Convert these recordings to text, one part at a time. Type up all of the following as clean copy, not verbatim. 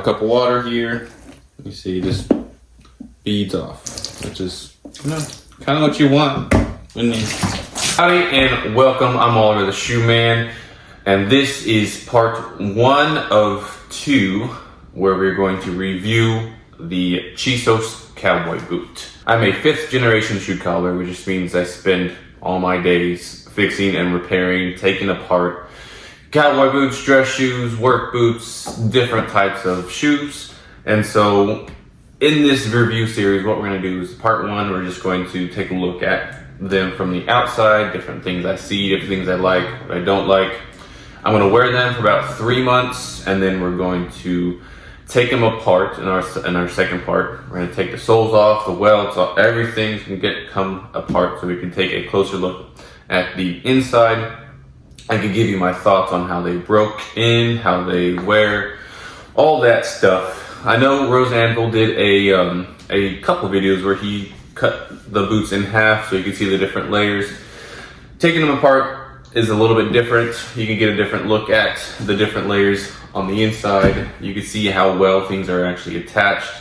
A cup of water here. You see, this beads off, which is kind of what you want. Howdy and welcome. I'm Oliver the Shoe Man, and this is part 1 of 2 where we're going to review the Chisos Cowboy boot. I'm a 5th generation shoe cobbler, which just means I spend all my days fixing and repairing, taking apart cowboy boots, dress shoes, work boots, different types of shoes. And so in this review series, what we're going to do is part 1, we're just going to take a look at them from the outside, different things I see, different things I like, what I don't like. I'm going to wear them for about 3 months, and then we're going to take them apart in our second part. We're going to take the soles off, the welts off, everything's going to come apart so we can take a closer look at the inside. I can give you my thoughts on how they broke in, how they wear, all that stuff. I know Rose Anvil did a couple videos where he cut the boots in half so you can see the different layers. Taking them apart is a little bit different. You can get a different look at the different layers on the inside. You can see how well things are actually attached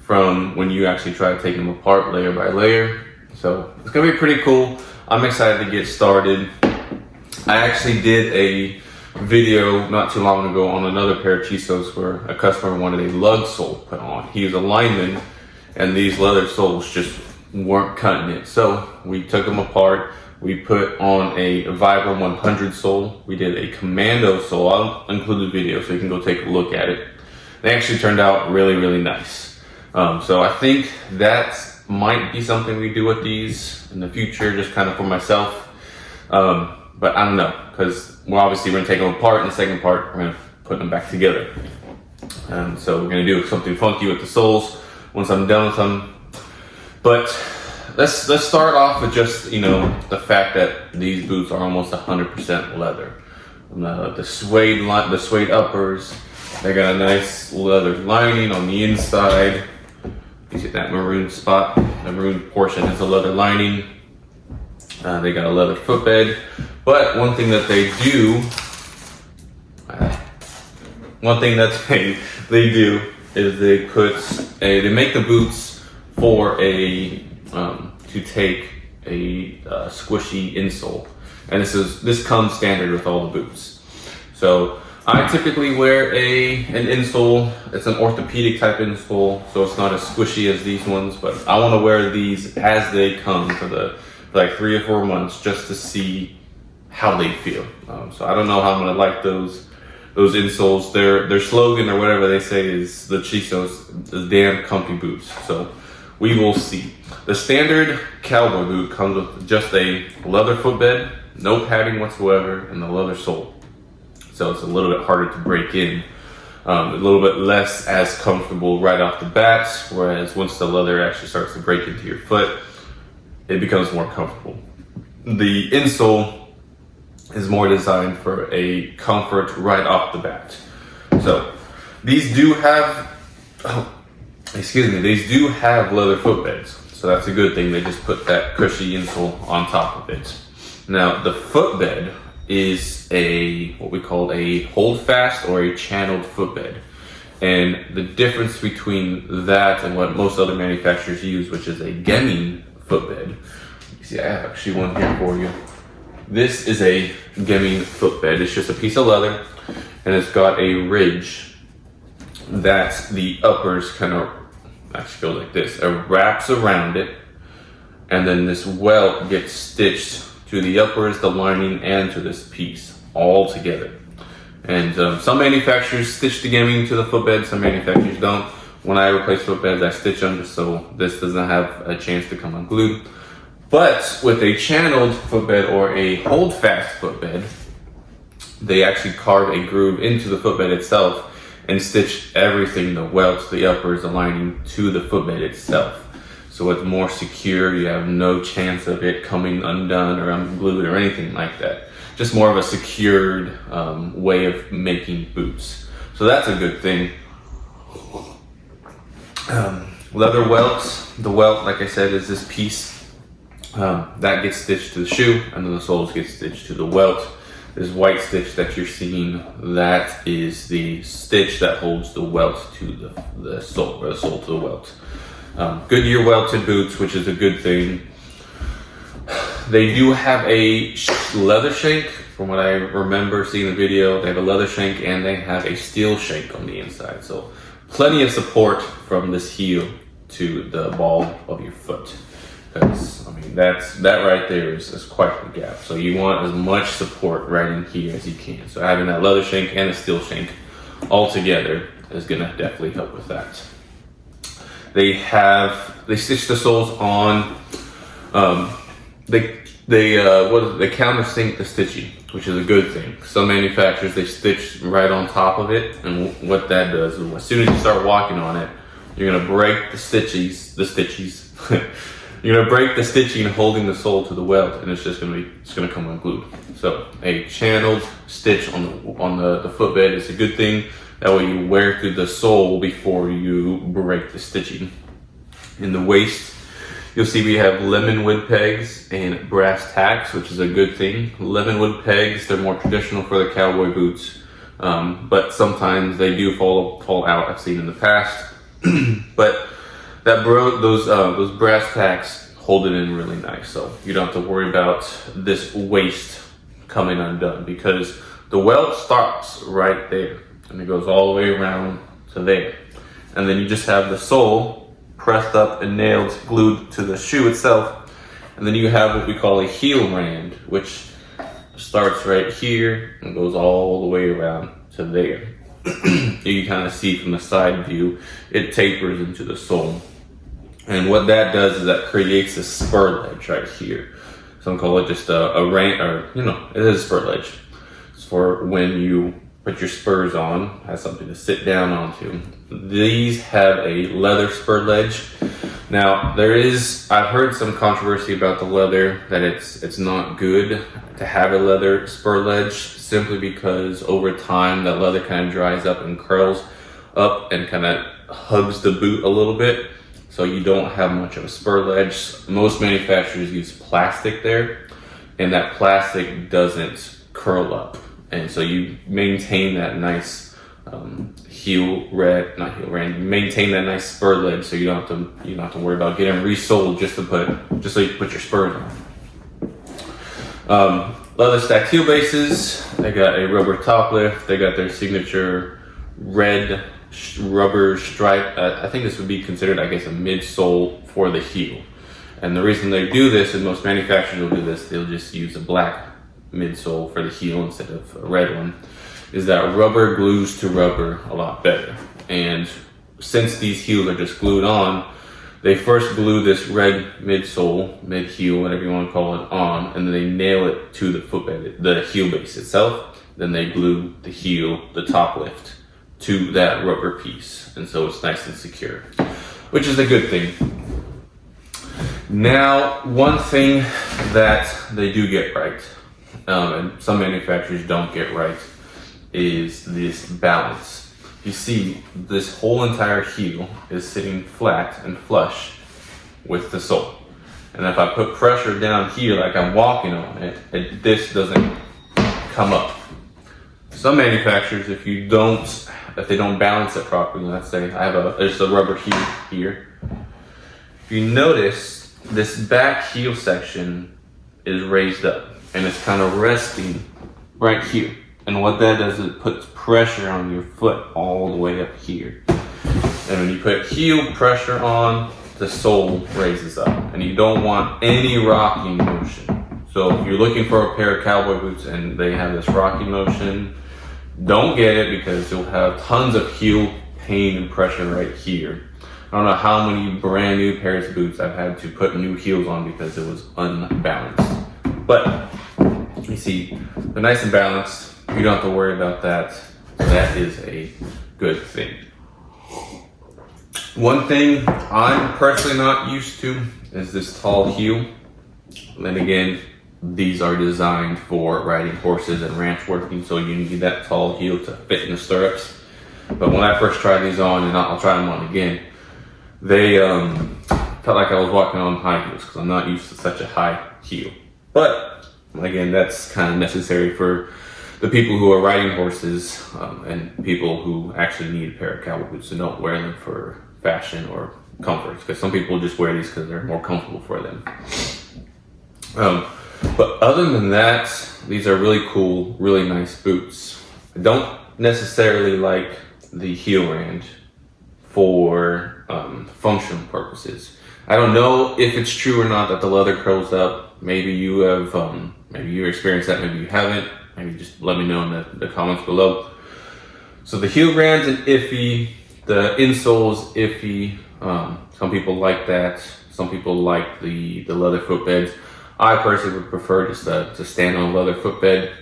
from when you actually try to take them apart layer by layer. So it's gonna be pretty cool. I'm excited to get started. I actually did a video not too long ago on another pair of Chisos where a customer wanted a lug sole put on. He was a lineman and these leather soles just weren't cutting it. So we took them apart. We put on a Vibram 100 sole. We did a Commando sole. I'll include the video so you can go take a look at it. They actually turned out really, really nice. So I think that might be something we do with these in the future, just kind of for myself. But I don't know, because we're going to take them apart. In the second part, we're going to put them back together. So we're going to do something funky with the soles once I'm done with them. But let's start off with just, the fact that these boots are almost 100% leather. The suede uppers, they got a nice leather lining on the inside. You see that maroon spot? The maroon portion is a leather lining. They got a leather footbed. But one thing that they do is they make the boots for to take a squishy insole, and this comes standard with all the boots. So I typically wear an insole. It's an orthopedic type insole, so it's not as squishy as these ones. But I want to wear these as they come for like 3 or 4 months just to see how they feel. So I don't know how I'm gonna like those insoles. Their slogan or whatever they say is the Chisos, the damn comfy boots. So we will see. The standard cowboy boot comes with just a leather footbed, no padding whatsoever, and the leather sole. So it's a little bit harder to break in. A little bit less as comfortable right off the bat, whereas once the leather actually starts to break into your foot, it becomes more comfortable. The insole is more designed for a comfort right off the bat. So these do have, these do have leather footbeds. So that's a good thing. They just put that cushy insole on top of it. Now the footbed is what we call a hold fast or a channeled footbed. And the difference between that and what most other manufacturers use, which is a Gemming footbed. You see, I have actually one here for you. This is a Gemming footbed. It's just a piece of leather, and it's got a ridge that the uppers kind of actually go like this. It wraps around it, and then this welt gets stitched to the uppers, the lining, and to this piece all together. And some manufacturers stitch the Gemming to the footbed, some manufacturers don't. When I replace footbeds, I stitch them just so this doesn't have a chance to come unglued. But with a channeled footbed or a hold fast footbed, they actually carve a groove into the footbed itself and stitch everything, the welts, the uppers, the lining, to the footbed itself. So it's more secure. You have no chance of it coming undone or unglued or anything like that. Just more of a secured way of making boots. So that's a good thing. Leather welts. The welt, like I said, is this piece that gets stitched to the shoe, and then the soles get stitched to the welt. This white stitch that you're seeing, that is the stitch that holds the welt to the sole, or the sole to the welt. Goodyear welted boots, which is a good thing. They do have a leather shank. From what I remember seeing the video, they have a leather shank and they have a steel shank on the inside. So plenty of support from this heel to the ball of your foot. Because, I mean, that right there is quite the gap. So you want as much support right in here as you can. So having that leather shank and a steel shank all together is gonna definitely help with that. They stitch the soles on, they countersink the stitching, which is a good thing. Some manufacturers, they stitch right on top of it, and what that does is as soon as you start walking on it, you're gonna break the stitchies. You're gonna break the stitching holding the sole to the welt, and it's gonna come unglued. So a channeled stitch on the footbed is a good thing. That way you wear through the sole before you break the stitching. In the waist, you'll see we have lemon wood pegs and brass tacks, which is a good thing. Lemon wood pegs, they're more traditional for the cowboy boots, but sometimes they do fall out. I've seen in the past, but those brass tacks hold it in really nice, so you don't have to worry about this waist coming undone, because the welt stops right there and it goes all the way around to there, and then you just have the sole pressed up and nailed, glued to the shoe itself, and then you have what we call a heel rand, which starts right here and goes all the way around to there. You can kind of see from the side view, it tapers into the sole. And what that does is that creates a spur ledge right here. Some call it just a rand, or it is a spur ledge. It's for when you put your spurs on, has something to sit down onto. These have a leather spur ledge. Now I've heard some controversy about the leather, that it's not good to have a leather spur ledge, simply because over time that leather kind of dries up and curls up and kind of hugs the boot a little bit. So you don't have much of a spur ledge. Most manufacturers use plastic there, and that plastic doesn't curl up. And so you maintain that nice you maintain that nice spur ledge, so you don't have to worry about getting resoled just so you can put your spurs on. Leather stacked heel bases. They got a rubber top lift. They got their signature red rubber stripe. I think this would be considered, I guess, a midsole for the heel. And the reason they do this, and most manufacturers will do this, they'll just use a black midsole for the heel instead of a red one, is that rubber glues to rubber a lot better. And since these heels are just glued on, they first glue this red midsole, mid-heel, whatever you want to call it, on, and then they nail it to the footbed, the heel base itself. Then they glue the heel, the top lift, to that rubber piece, and so it's nice and secure, which is a good thing. Now, one thing that they do get right, and some manufacturers don't get right, is this balance. You see, this whole entire heel is sitting flat and flush with the sole, and if I put pressure down here like I'm walking on it, this doesn't come up. Some manufacturers, if they don't balance it properly, let's say there's a rubber heel here. If you notice, this back heel section is raised up and it's kind of resting right here. And what that does is it puts pressure on your foot all the way up here. And when you put heel pressure on, the sole raises up. And you don't want any rocking motion. So if you're looking for a pair of cowboy boots and they have this rocking motion, don't get it, because you'll have tons of heel pain and pressure right here. I don't know how many brand new pairs of boots I've had to put new heels on because it was unbalanced. But you see, they're nice and balanced. You don't have to worry about that. So that is a good thing. One thing I'm personally not used to is this tall heel. Then again, these are designed for riding horses and ranch working, so you need that tall heel to fit in the stirrups. But when I first tried these on, and I'll try them on again, they felt like I was walking on high heels, because I'm not used to such a high heel. But again, that's kind of necessary for the people who are riding horses and people who actually need a pair of cowboy boots and don't wear them for fashion or comfort, because some people just wear these because they're more comfortable for them. But other than that, these are really cool, really nice boots. I don't necessarily like the heel rand for functional purposes. I don't know if it's true or not that the leather curls up. Maybe you have, maybe you experienced that, maybe you haven't. Maybe just let me know in the comments below. So the heel rand's an iffy, the insole's iffy. Some people like that. Some people like the leather footbeds. I personally would prefer just to stand on a leather footbed,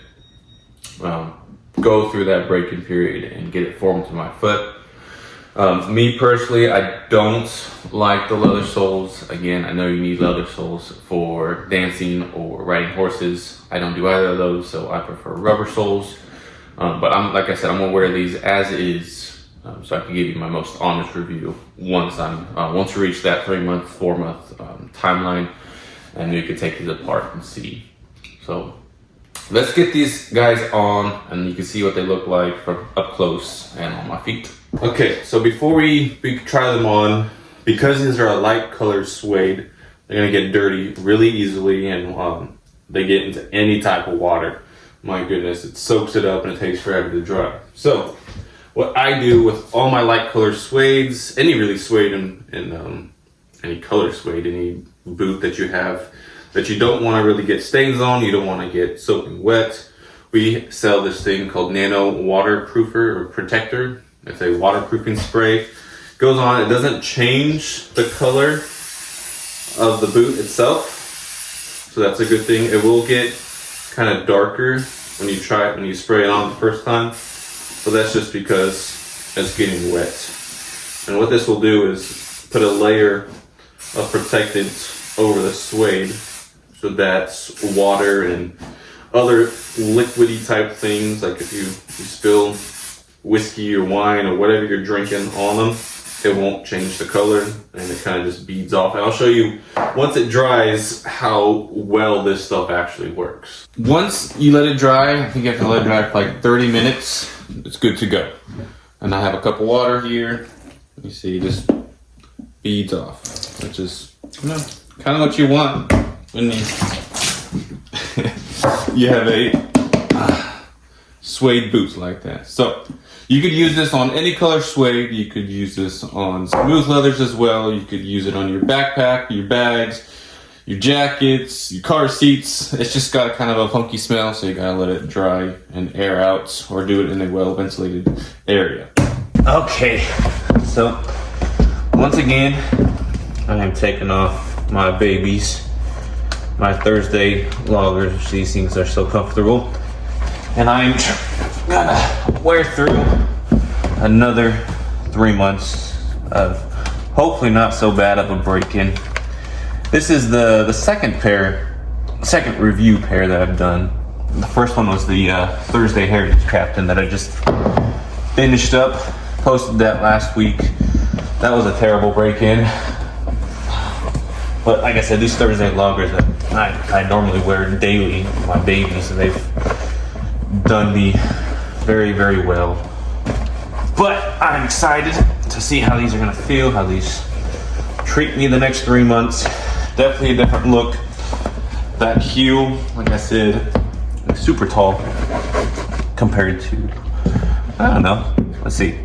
go through that break-in period and get it formed to my foot. Me personally, I don't like the leather soles. Again, I know you need leather soles for dancing or riding horses. I don't do either of those, so I prefer rubber soles. But like I said, I'm gonna wear these as is, so I can give you my most honest review once we reach that 3-month, 4-month timeline, and we can take these apart and see. So let's get these guys on, and you can see what they look like from up close and on my feet. Okay, so before we try them on, because these are a light colored suede, they're gonna get dirty really easily, and they get into any type of water. My goodness, it soaks it up and it takes forever to dry. So what I do with all my light colored suedes, any really suede and any color suede, any boot that you have that you don't want to really get stains on, you don't want to get soaking wet, we sell this thing called Nano Waterproofer or Protector. It's a waterproofing spray. Goes on, it doesn't change the color of the boot itself, so that's a good thing. It will get kind of darker when you spray it on the first time, so that's just because it's getting wet. And what this will do is put a layer of protectant over the suede, so that water and other liquidy type things, like if you spill whiskey or wine or whatever you're drinking on them, it won't change the color and it kind of just beads off. And I'll show you once it dries how well this stuff actually works. Once you let it dry, I think you have to let it dry for like 30 minutes, it's good to go. And I have a cup of water here. You see, just beads off, which is, you know, kind of what you want when you have a suede boots like that. So you could use this on any color suede. You could use this on smooth leathers as well. You could use it on your backpack, your bags, your jackets, your car seats. It's just got kind of a funky smell, so you gotta let it dry and air out, or do it in a well ventilated area. Okay, so once again, I am taking off my babies, my Thursday loggers. These things are so comfortable. And I'm gonna wear through another 3 months of hopefully not so bad of a break-in. This is the second review pair that I've done. The first one was the Thursday Heritage Captain that I just finished up, posted that last week. That was a terrible break-in. But like I said, these Thursday loggers that I normally wear daily, my babies, and they've done me very, very well. But I'm excited to see how these are gonna feel, how these treat me the next 3 months. Definitely a different look. That heel, like I said, is super tall compared to, I don't know, let's see.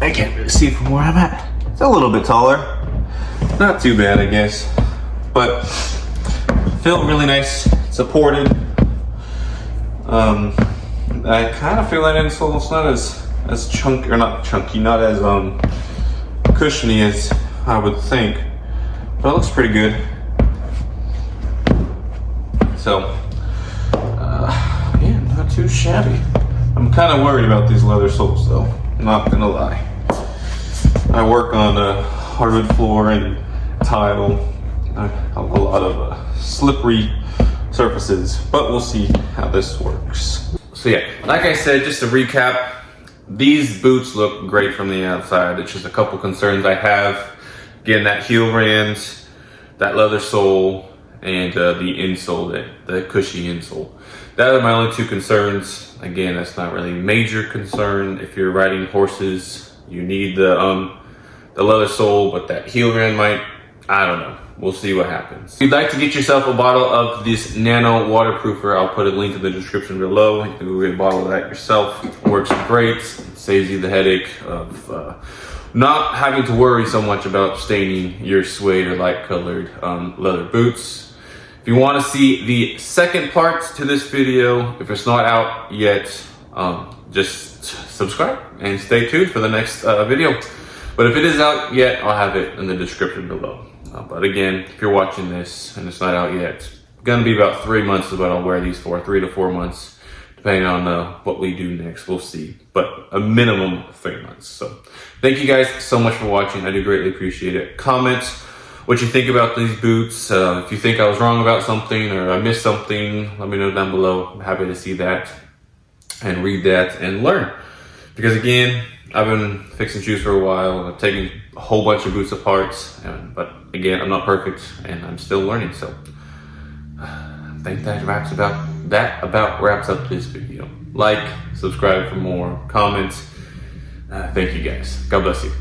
I can't really see from where I'm at. It's a little bit taller. Not too bad, I guess. But feel really nice, supported. I kind of feel that insole's not as chunky, or not chunky, not as cushiony as I would think, but it looks pretty good. So yeah, not too shabby. I'm kind of worried about these leather soles though, not gonna lie. I work on a hardwood floor and tile. I have a lot of slippery surfaces, but we'll see how this works. So yeah, like I said, just to recap, these boots look great from the outside. It's just a couple concerns I have. Again, that heel rand, that leather sole, and the insole, the cushy insole. That are my only two concerns. Again, that's not really a major concern. If you're riding horses, you need the leather sole, but that heel rim might, I don't know. We'll see what happens. If you'd like to get yourself a bottle of this nano waterproofer, I'll put a link in the description below. You can go get a bottle of that yourself. It works great. It saves you the headache of not having to worry so much about staining your suede or light colored leather boots. If you want to see the second part to this video, if it's not out yet, just subscribe and stay tuned for the next video. But if it is out yet, I'll have it in the description below. But again, if you're watching this and it's not out yet, it's gonna be about 3 months is what I'll wear these for, 3 to 4 months, depending on what we do next. We'll see, but a minimum of 3 months. So thank you guys so much for watching. I do greatly appreciate it. Comment what you think about these boots. If you think I was wrong about something or I missed something, let me know down below. I'm happy to see that and read that and learn. Because again, I've been fixing shoes for a while. I've taken a whole bunch of boots apart, but again, I'm not perfect and I'm still learning. So I think that wraps up this video. Like, subscribe for more comments. Thank you guys. God bless you.